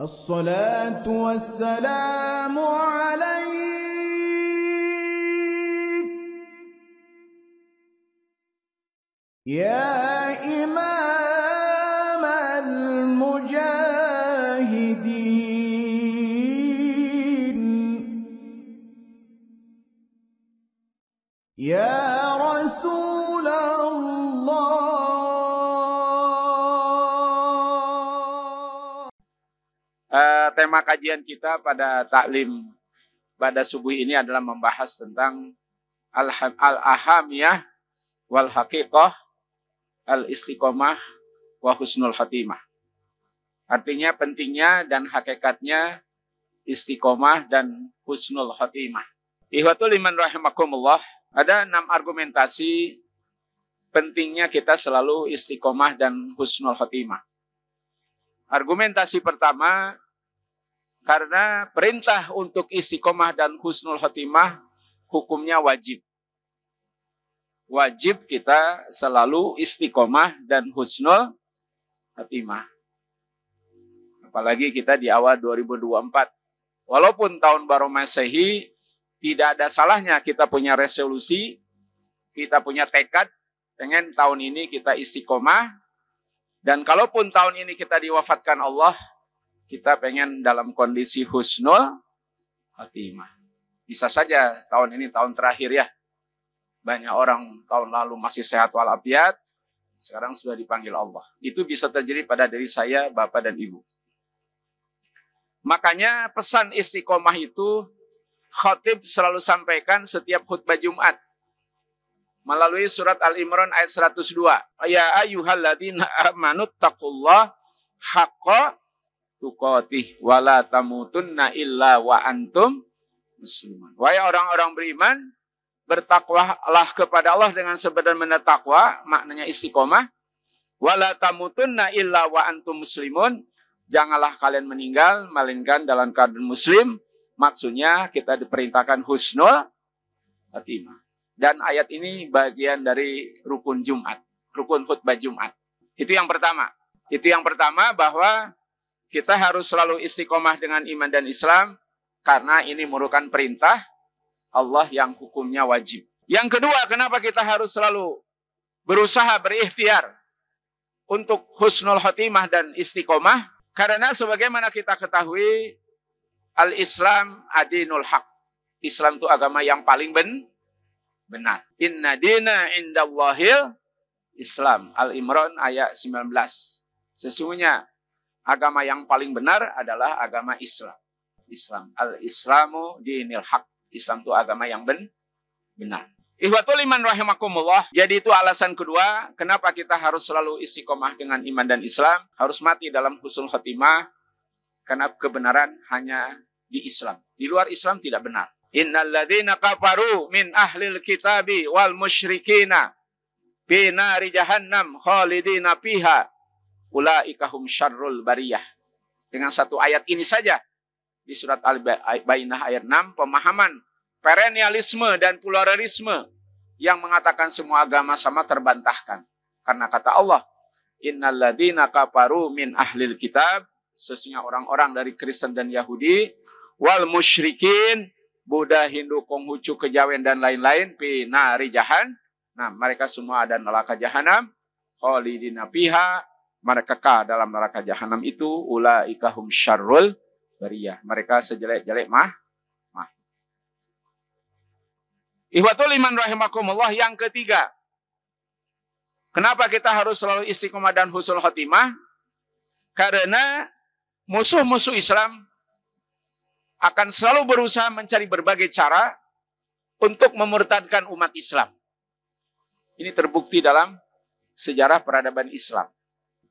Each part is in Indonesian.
الصلاة والسلام عليك يا إمام المجاهدين يا رسول الله. Tema kajian kita pada taklim pada subuh ini adalah membahas tentang al-ahamiyah wal haqiqah al-istiqomah wa husnul khatimah. Artinya pentingnya dan hakikatnya istiqomah dan husnul khatimah. Ihwatul iman rahimakumullah, ada 6 argumentasi pentingnya kita selalu istiqomah dan husnul khatimah. Argumentasi pertama, karena perintah untuk istiqomah dan husnul khatimah hukumnya wajib. Wajib kita selalu istiqomah dan husnul khatimah. Apalagi kita di awal 2024. Walaupun tahun baru Masehi, tidak ada salahnya kita punya resolusi, kita punya tekad, pengen tahun ini kita istiqomah. Dan kalaupun tahun ini kita diwafatkan Allah, kita pengen dalam kondisi husnul khatimah. Bisa saja tahun ini tahun terakhir ya. Banyak orang tahun lalu masih sehat walafiat, sekarang sudah dipanggil Allah. Itu bisa terjadi pada diri saya, Bapak dan Ibu. Makanya pesan istiqomah itu khatib selalu sampaikan setiap khutbah Jumat. Melalui surat Al-Imran ayat 102. Ya ayyuhalladzina amanu taqullaha haqqa tuqatih wala tamutunna illa wa antum muslimun. Wahai orang-orang beriman, bertakwalah kepada Allah dengan sebenar-benar takwa, maknanya istiqomah. Wala tamutunna illa wa antum muslimun. Janganlah kalian meninggal melainkan dalam keadaan muslim. Maksudnya kita diperintahkan husnul khatimah. Dan ayat ini bagian dari rukun Jumat, rukun khutbah Jumat. Itu yang pertama. Itu yang pertama, bahwa kita harus selalu istiqomah dengan iman dan Islam, karena ini merupakan perintah Allah yang hukumnya wajib. Yang kedua, kenapa kita harus selalu berusaha berikhtiar untuk husnul khatimah dan istiqomah? Karena sebagaimana kita ketahui, al-Islam adinul haq. Islam itu agama yang paling benar. Inna dina indallahil Islam. Al-Imran ayat 19. Sesungguhnya agama yang paling benar adalah agama Islam. Al-Islamu dinil haq. Islam itu agama yang benar. Ihwatul iman rahimakumullah. Jadi itu alasan kedua, kenapa kita harus selalu istiqomah dengan iman dan Islam. Harus mati dalam husnul khatimah. Karena kebenaran hanya di Islam. Di luar Islam tidak benar. Innalladzina kafaru min ahlil kitabi wal musyrikina fi nari jahannam khalidina fiha ulaika hum syarrul bariyah. Dengan satu ayat ini saja di surat Al-Bayyinah ayat 6, pemahaman perennialisme dan pluralisme yang mengatakan semua agama sama terbantahkan. Karena kata Allah, innalladzina kafaru min ahlil kitab, sesungguhnya orang-orang dari Kristen dan Yahudi, wal musyrikin, Buddha, Hindu, Konghucu, Kejawen dan lain-lain, fi nari jahan. Nah, mereka semua ada neraka jahanam, khalidina fiha, mereka kekal dalam neraka jahanam itu, ulaika hum syarrul bariyah. Mereka sejelek-jelek Ihwatul iman rahimakumullah. Yang ketiga, kenapa kita harus selalu istiqomah dan husnul khatimah? Karena musuh-musuh Islam akan selalu berusaha mencari berbagai cara untuk memurtadkan umat Islam. Ini terbukti dalam sejarah peradaban Islam.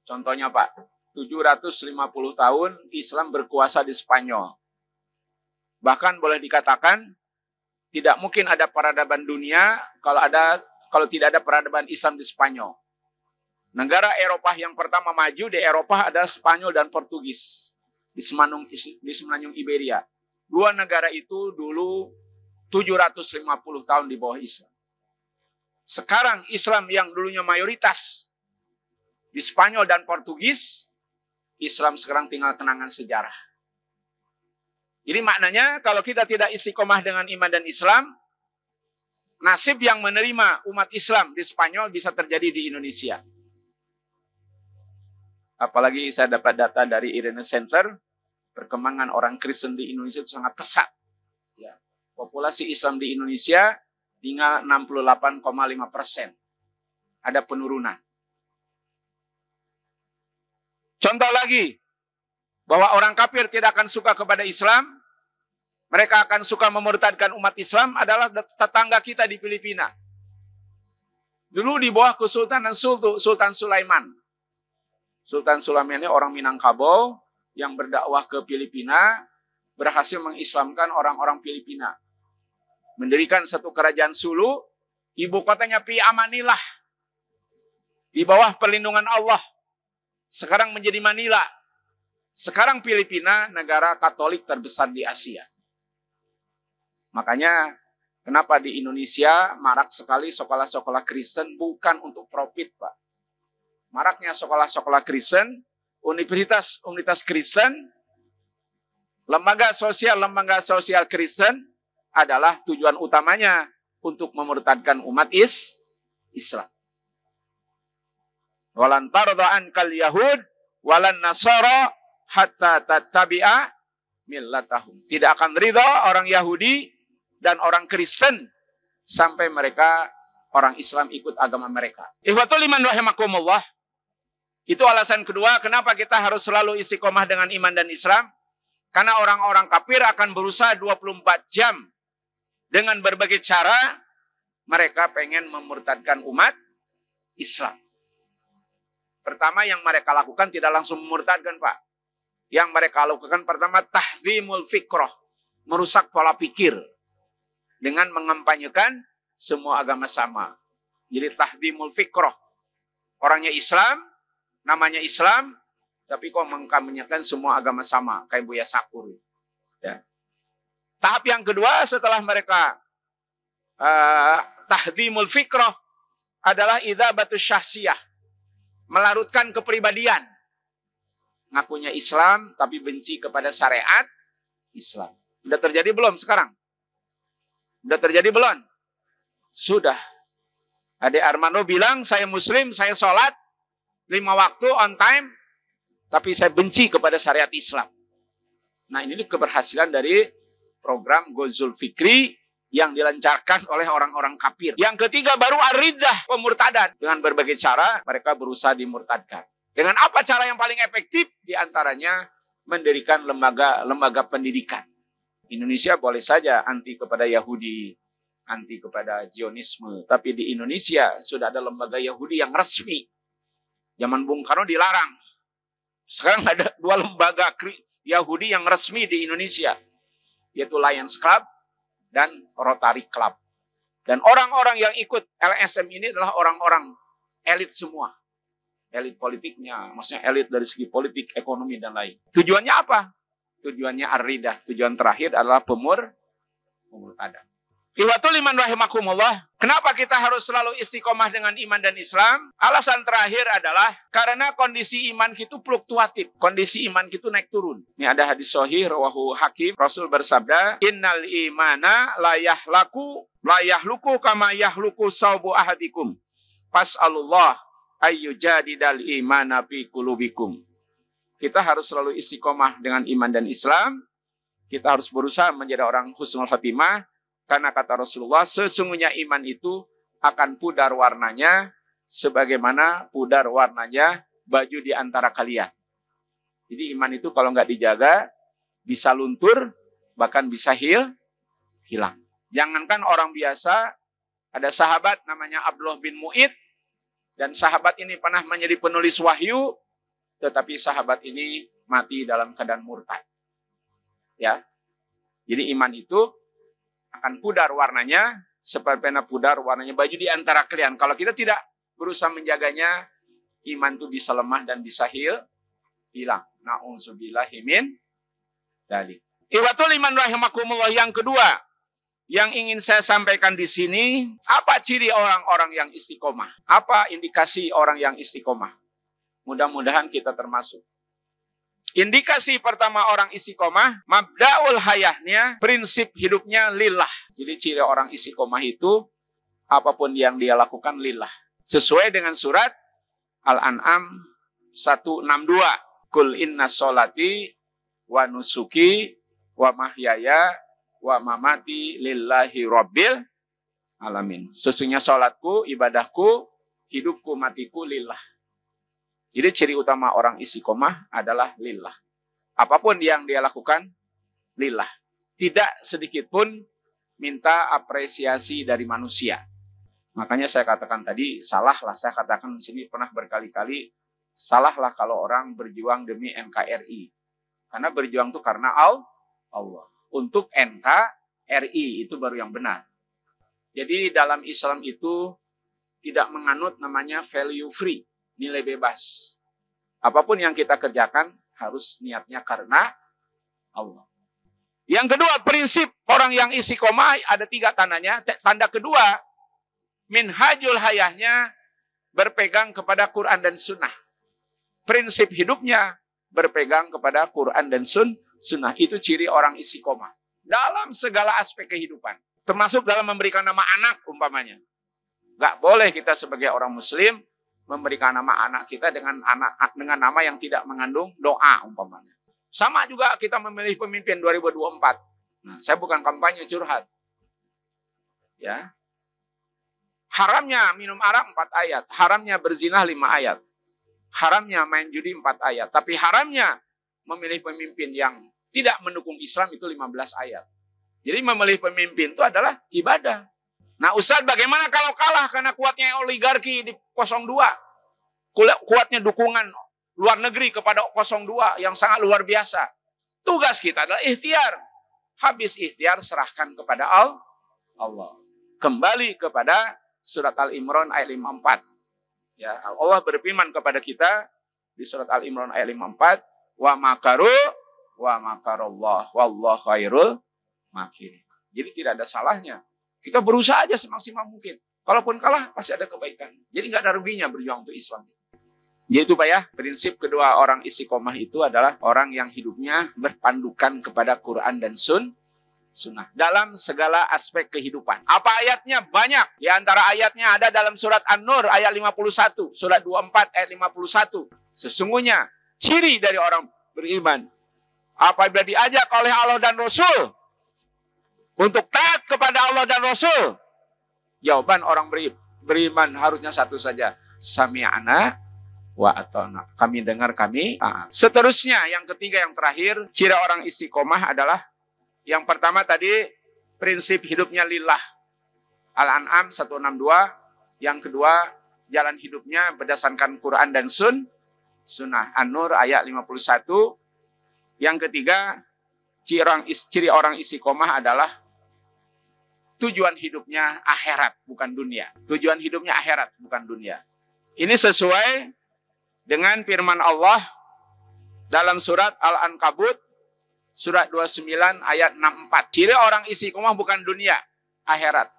Contohnya Pak, 750 tahun Islam berkuasa di Spanyol. Bahkan boleh dikatakan tidak mungkin ada peradaban dunia kalau tidak ada peradaban Islam di Spanyol. Negara Eropa yang pertama maju di Eropa adalah Spanyol dan Portugis di Semenanjung Iberia. Dua negara itu dulu 750 tahun di bawah Islam. Sekarang Islam yang dulunya mayoritas di Spanyol dan Portugis Islam sekarang tinggal kenangan sejarah. Jadi maknanya kalau kita tidak istiqomah dengan iman dan Islam, nasib yang menerima umat Islam di Spanyol bisa terjadi di Indonesia. Apalagi saya dapat data dari Irene Center, perkembangan orang Kristen di Indonesia itu sangat pesat. Ya. Populasi Islam di Indonesia tinggal 68,5%. Ada penurunan. Contoh lagi, bahwa orang kafir tidak akan suka kepada Islam, mereka akan suka memurtadkan umat Islam adalah tetangga kita di Filipina. Dulu di bawah Kesultanan Sultan Sulaiman. Sultan Sulaiman ini orang Minangkabau yang berdakwah ke Filipina, berhasil mengislamkan orang-orang Filipina. Mendirikan satu kerajaan Sulu, ibu kotanya Manila. Di bawah perlindungan Allah. Sekarang menjadi Manila. Sekarang Filipina negara Katolik terbesar di Asia. Makanya kenapa di Indonesia marak sekali sekolah-sekolah Kristen bukan untuk profit, Pak. Maraknya sekolah-sekolah Kristen, universitas Kristen, lembaga sosial Kristen adalah tujuan utamanya untuk memurtadkan umat Islam. Walan tarda ankal yahud walan nasara hatta tattabi'a millatahum. Tidak akan ridha orang Yahudi dan orang Kristen sampai mereka orang Islam ikut agama mereka. Ikhwatul iman rahimakumullah. Itu alasan kedua kenapa kita harus selalu istiqomah dengan iman dan Islam. Karena orang-orang kafir akan berusaha 24 jam dengan berbagai cara mereka pengen memurtadkan umat Islam. Pertama yang mereka lakukan tidak langsung memurtadkan, Pak. Yang mereka lakukan pertama tahzimul fikrah, merusak pola pikir dengan mengampanyekan semua agama sama. Jadi tahzimul fikrah. Orangnya Islam, namanya Islam, tapi kok mengkampanyekan semua agama sama, kayak Buya Sakur. Ya. Tahap yang kedua setelah mereka tahzimul fikrah adalah idzabatus syahsiyah. Melarutkan kepribadian. Ngakunya Islam, tapi benci kepada syariat Islam. Sudah terjadi belum sekarang? Sudah terjadi belum? Sudah. Ade Armando bilang, saya Muslim, saya sholat, 5 waktu on time, tapi saya benci kepada syariat Islam. Nah ini keberhasilan dari program Ghazul Fikri yang dilancarkan oleh orang-orang kafir. Yang ketiga baru ar-riddah, pemurtadan. Dengan berbagai cara mereka berusaha dimurtadkan. Dengan apa cara yang paling efektif? Di antaranya mendirikan lembaga pendidikan. Indonesia boleh saja anti kepada Yahudi, anti kepada Zionisme. Tapi di Indonesia sudah ada lembaga Yahudi yang resmi. Zaman Bung Karno dilarang. Sekarang ada 2 lembaga Yahudi yang resmi di Indonesia. Yaitu Lions Club dan Rotary Club. Dan orang-orang yang ikut LSM ini adalah orang-orang elit semua. Elit politiknya, maksudnya elit dari segi politik, ekonomi, dan lain. Tujuannya apa? Tujuannya ar-riddah. Tujuan terakhir adalah pemurtadan. Ikhwatul iman rahimakumullah. Kenapa kita harus selalu istiqomah dengan iman dan Islam? Alasan terakhir adalah karena kondisi iman kita fluktuatif. Kondisi iman kita naik turun. Ini ada hadis sahih rawahu Hakim. Rasul bersabda, "Innal imana la yahluku kama yahluku saubu ahadikum. Fas'alullah ayyujadidal imana fi qulubikum." Kita harus selalu istiqomah dengan iman dan Islam. Kita harus berusaha menjadi orang husnul khatimah. Karena kata Rasulullah, sesungguhnya iman itu akan pudar warnanya sebagaimana pudar warnanya baju di antara kalian. Jadi iman itu kalau nggak dijaga, bisa luntur, bahkan bisa hilang. Jangankan orang biasa, ada sahabat namanya Abdullah bin Mu'id, dan sahabat ini pernah menjadi penulis wahyu, tetapi sahabat ini mati dalam keadaan murtad. Ya, jadi iman itu akan pudar warnanya, seperti pudar warnanya baju di antara kalian. Kalau kita tidak berusaha menjaganya, iman itu bisa lemah dan bisa hilang. Na'udzubillahi min dzalik. Ikhwatul iman rahimakumullah, yang kedua yang ingin saya sampaikan di sini, apa ciri orang-orang yang istiqomah? Apa indikasi orang yang istiqomah? Mudah-mudahan kita termasuk. Indikasi pertama orang istiqomah, mabda'ul hayahnya, prinsip hidupnya lillah. Jadi ciri orang istiqomah itu, apapun yang dia lakukan lillah. Sesuai dengan surat Al-An'am 162. Kul inna sholati wa nusuki wa mahyaya wa mamati lillahi rabbil alamin. Sesungguhnya sholatku, ibadahku, hidupku, matiku lillah. Jadi ciri utama orang istiqomah adalah lillah. Apapun yang dia lakukan, lillah. Tidak sedikit pun minta apresiasi dari manusia. Makanya saya katakan tadi, salahlah, saya katakan di sini pernah berkali-kali, salahlah kalau orang berjuang demi NKRI. Karena berjuang itu karena Allah. Untuk NKRI itu baru yang benar. Jadi dalam Islam itu tidak menganut namanya value free, nilai bebas. Apapun yang kita kerjakan harus niatnya karena Allah. Yang kedua, prinsip orang yang istiqomah ada 3 tandanya. Tanda kedua, minhajul hayahnya berpegang kepada Quran dan Sunnah. Prinsip hidupnya berpegang kepada Quran dan Sunnah. Itu ciri orang istiqomah. Dalam segala aspek kehidupan. Termasuk dalam memberikan nama anak umpamanya. Gak boleh kita sebagai orang muslim memberikan nama anak kita dengan nama yang tidak mengandung doa umpamanya. Sama juga kita memilih pemimpin 2024. Nah, saya bukan kampanye curhat. Ya. Haramnya minum arak 4 ayat. Haramnya berzinah 5 ayat. Haramnya main judi 4 ayat. Tapi haramnya memilih pemimpin yang tidak mendukung Islam itu 15 ayat. Jadi memilih pemimpin itu adalah ibadah. Nah Ustadz, bagaimana kalau kalah karena kuatnya oligarki di 02? Kuatnya dukungan luar negeri kepada 02 yang sangat luar biasa. Tugas kita adalah ikhtiar. Habis ikhtiar serahkan kepada Allah. Kembali kepada surat Al-Imran ayat 54. Ya, Allah berfirman kepada kita di surat Al-Imran ayat 54, wa makaru wa makarallah wallahu khairul makirin. Jadi tidak ada salahnya. Kita berusaha aja semaksimal mungkin. Kalaupun kalah pasti ada kebaikan. Jadi nggak ada ruginya berjuang untuk Islam. Yaitu Pak ya, prinsip kedua orang istiqomah itu adalah orang yang hidupnya berpandukan kepada Quran dan Sunnah. Dalam segala aspek kehidupan. Apa ayatnya? Banyak. Di antara ayatnya ada dalam surat An-Nur ayat 51. Surat 24 ayat 51. Sesungguhnya ciri dari orang beriman. Apabila diajak oleh Allah dan Rasul untuk taat kepada Allah dan Rasul, jawaban orang beriman harusnya satu saja. Sami'ana wa ata'na. Kami dengar, kami taat. Seterusnya, yang ketiga, yang terakhir, ciri orang istiqomah adalah yang pertama tadi, prinsip hidupnya lillah. Al-An'am 162. Yang kedua, jalan hidupnya berdasarkan Quran dan Sunnah. An-Nur ayat 51. Yang ketiga, ciri orang istiqomah adalah tujuan hidupnya akhirat, bukan dunia. Tujuan hidupnya akhirat, bukan dunia. Ini sesuai dengan firman Allah dalam surat Al-Ankabut, surat 29 ayat 64. Ciri orang istiqomah bukan dunia, akhirat.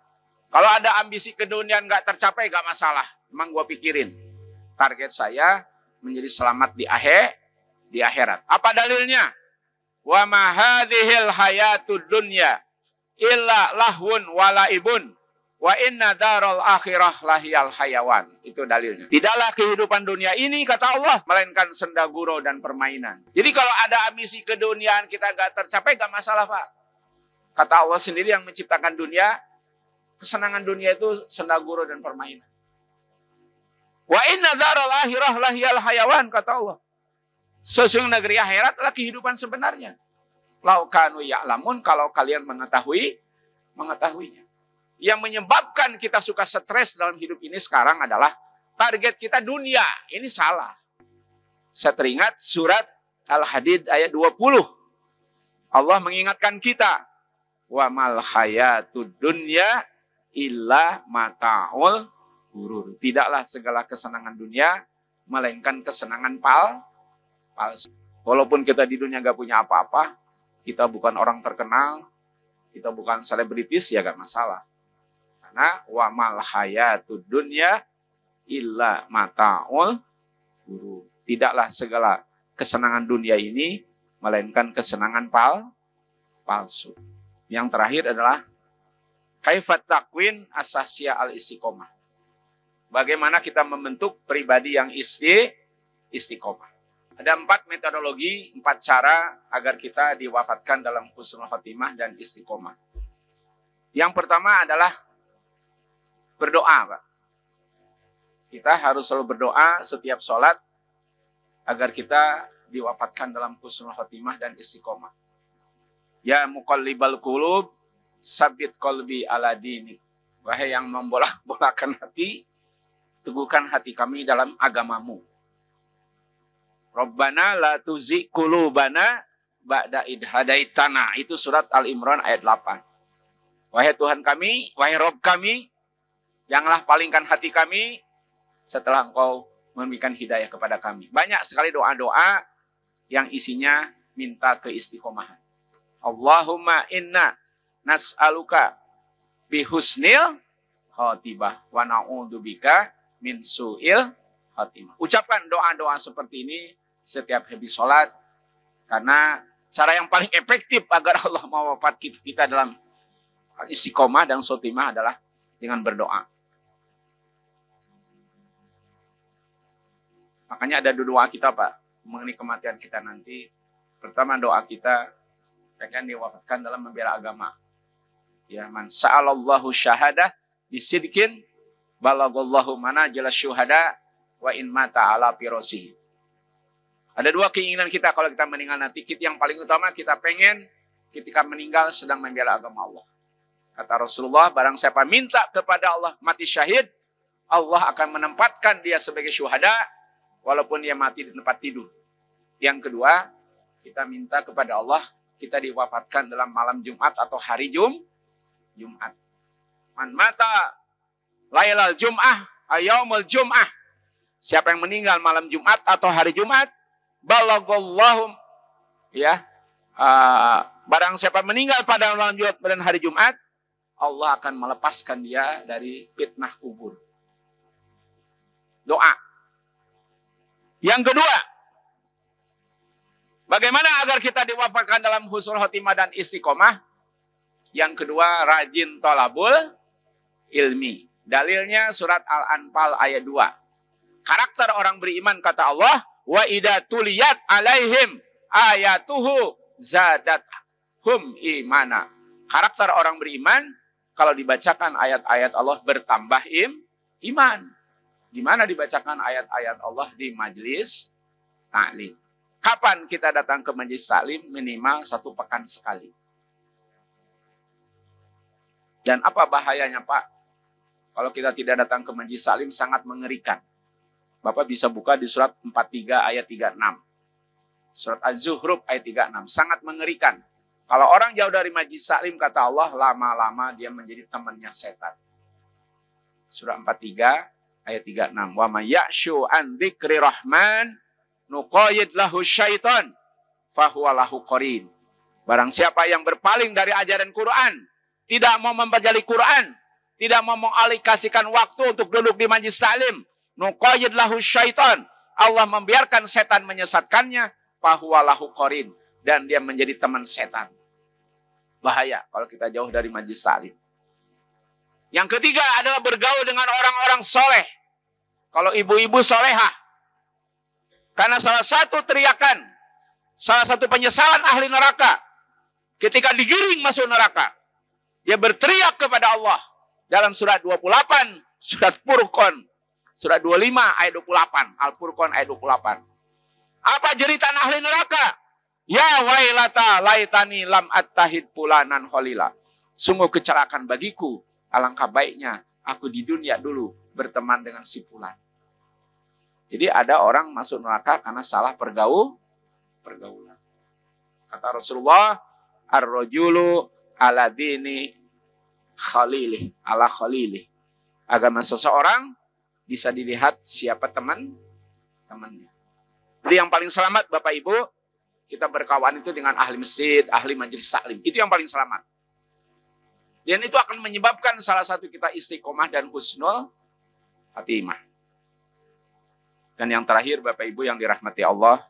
Kalau ada ambisi keduniaan nggak tercapai, nggak masalah. Emang gua pikirin. Target saya menjadi selamat di akhirat. Apa dalilnya? Wa ma hadhil hayatud dunya illa lahun walaibun wa inna daral akhirah lahiyal hayawan. Itu dalilnya. Tidaklah kehidupan dunia ini, kata Allah, melainkan senda gurau dan permainan. Jadi kalau ada ambisi keduniaan kita gak tercapai, gak masalah Pak. Kata Allah sendiri yang menciptakan dunia, kesenangan dunia itu senda gurau dan permainan. Wa inna daral akhirah lahiyal hayawan, kata Allah. Sesungguhnya negeri akhirat adalah kehidupan sebenarnya. Lau kanu ya'lamun, kalau kalian mengetahuinya. Yang menyebabkan kita suka stres dalam hidup ini sekarang adalah target kita dunia. Ini salah. Saya teringat surat Al-Hadid ayat 20. Allah mengingatkan kita. Wa mal hayatud dunya illa mata'ul ghurur. Tidaklah segala kesenangan dunia melainkan kesenangan palsu. Walaupun kita di dunia gak punya apa-apa, kita bukan orang terkenal, kita bukan selebritis, ya gak masalah. Karena wa mal hayatud dunya illa mata'ul ghurur. Tidaklah segala kesenangan dunia ini, melainkan kesenangan palsu. Yang terakhir adalah kaifat takwin asasya al-istiqomah. Bagaimana kita membentuk pribadi yang istiqomah. Ada 4 metodologi, 4 cara agar kita diwafatkan dalam husnul khotimah dan istiqomah. Yang pertama adalah berdoa, Pak. Kita harus selalu berdoa setiap sholat agar kita diwafatkan dalam husnul khotimah dan istiqomah. Ya muqallibal qulub, sabit qalbi ala dinik. Wahai yang membolak-bolakan hati, teguhkan hati kami dalam agamamu. Rabbana la tuzigh qulubana ba'da id hadaitana. Itu surat Al-Imran ayat 8. Wahai Tuhan kami, wahai Rabb kami, janganlah palingkan hati kami setelah Engkau memberikan hidayah kepada kami. Banyak sekali doa-doa yang isinya minta keistiqomahan. Allahumma inna nas'aluka bihusnil khotimah wa na'udzubika min su'il khotimah. Ucapkan doa-doa seperti ini setiap habis sholat, karena cara yang paling efektif agar Allah mewafatkan kita dalam istiqomah dan khotimah adalah dengan berdoa. Makanya ada doa kita, Pak, mengenai kematian kita nanti. Pertama, doa kita pengen diwafatkan dalam membela agama. Ya, man sa'alallahu syahadah bisidqin balagallahu manajil syuhada wa in mata ala firasihi. Ada 2 keinginan kita kalau kita meninggal nanti. Yang paling utama kita pengen ketika meninggal sedang membela agama Allah. Kata Rasulullah, barang siapa minta kepada Allah mati syahid, Allah akan menempatkan dia sebagai syuhada walaupun dia mati di tempat tidur. Yang kedua, kita minta kepada Allah kita diwafatkan dalam malam Jumat atau hari Jumat. Man mata lailal Jum'ah ayaumul Jum'ah. Siapa yang meninggal malam Jumat atau hari Jumat, balagallahu, ya, barang siapa meninggal pada malam Jumat dan hari Jumat, Allah akan melepaskan dia dari fitnah kubur. Doa. Yang kedua, bagaimana agar kita diwafatkan dalam husnul khotimah dan istiqomah? Yang kedua, rajin thalabul ilmi. Dalilnya surat Al-Anfal ayat 2. Karakter orang beriman kata Allah, wa idza tuliyat alaihim ayatuhu zadathum imana. Karakter orang beriman kalau dibacakan ayat-ayat Allah bertambah iman. Di mana dibacakan ayat-ayat Allah? Di majelis taklim. Kapan kita datang ke majelis taklim? Minimal 1 pekan sekali. Dan apa bahayanya, Pak? Kalau kita tidak datang ke majelis taklim, sangat mengerikan. Bapak bisa buka di surat 43 ayat 36. Surat Az-Zuhruf ayat 36. Sangat mengerikan. Kalau orang jauh dari majelis taklim, kata Allah, lama-lama dia menjadi temannya setan. Surat 43 ayat 36. Wa may ya'shu an dzikri rahman nuqayyid lahu syaitan fahuwa lahu qarin. Barang siapa yang berpaling dari ajaran Quran, tidak mau mempelajari Quran, tidak mau mengalokasikan waktu untuk duduk di majelis taklim, nuqayyid lahu syaitan, Allah membiarkan setan menyesatkannya, fahuwa lahu qarin, dan dia menjadi teman setan. Bahaya kalau kita jauh dari majelis taklim. Yang ketiga adalah bergaul dengan orang-orang soleh. Kalau ibu-ibu solehah. Karena salah satu teriakan, salah satu penyesalan ahli neraka, ketika digiring masuk neraka, dia berteriak kepada Allah. Dalam surat 28, surat Furqan, surat 25 ayat 28, Al-Furqan ayat 28. Apa jeritan ahli neraka? Ya wailata laitani lam attahid fulanan khalila. Sungguh kecelakaan bagiku. Alangkah baiknya aku di dunia dulu berteman dengan si fulan. Jadi ada orang masuk neraka karena salah pergaulan. Kata Rasulullah, ar-rajulu ala dini khalilih, ala khalilih. Agama seseorang bisa dilihat siapa temannya. Jadi yang paling selamat Bapak Ibu, kita berkawan itu dengan ahli masjid, ahli majelis taklim. Itu yang paling selamat. Dan itu akan menyebabkan salah satu kita istiqomah dan husnul khotimah. Dan yang terakhir Bapak Ibu yang dirahmati Allah,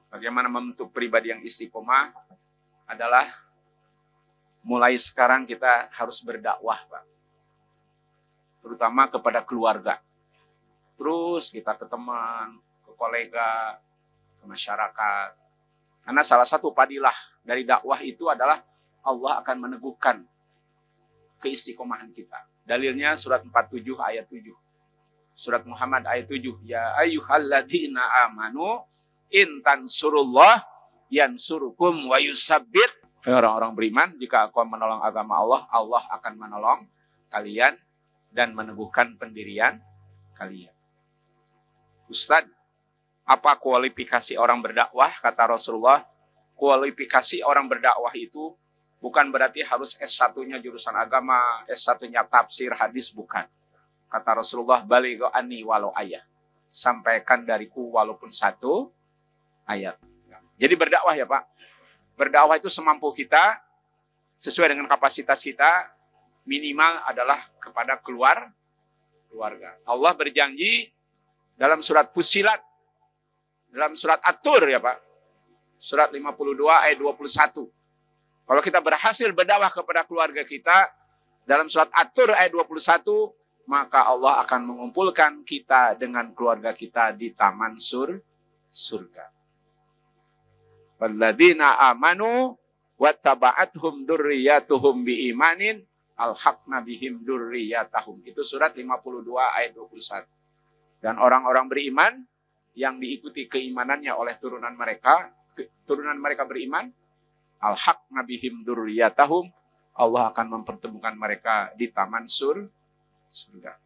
Bagaimana membentuk pribadi yang istiqomah adalah mulai sekarang kita harus berdakwah, Pak. Terutama kepada keluarga. Terus kita ke teman, ke kolega, ke masyarakat. Karena salah satu padilah dari dakwah itu adalah Allah akan meneguhkan keistiqomahan kita. Dalilnya surat 47 ayat 7. Surat Muhammad ayat 7. Ya ayyuhalladzina amanu in tansurullah yansurukum wa yusabbit. Orang-orang beriman, jika kau menolong agama Allah, Allah akan menolong kalian dan meneguhkan pendirian kalian. Ustadz, apa kualifikasi orang berdakwah? Kata Rasulullah, kualifikasi orang berdakwah itu bukan berarti harus S1-nya jurusan agama, S1-nya tafsir hadis, bukan. Kata Rasulullah, balighu anni walau ayat. Sampaikan dariku walaupun satu ayat. Jadi berdakwah ya Pak. Berdakwah itu semampu kita, sesuai dengan kapasitas kita, minimal adalah kepada keluarga. Allah berjanji dalam surat Fussilat, dalam surat At-Tur ya Pak. Surat 52 ayat 21. Kalau kita berhasil berdakwah kepada keluarga kita, dalam surat At-Tur ayat 21, maka Allah akan mengumpulkan kita dengan keluarga kita di taman surga. Walladzina amanu wattaba'athum dzurriyyatuhum biimanin alhaqna bihim dzurriyyatahum. Itu surat 52 ayat 21. Dan orang-orang beriman yang diikuti keimanannya oleh turunan mereka beriman, alhaqna bihim dzurriyyatahum, Allah akan mempertemukan mereka di taman surga.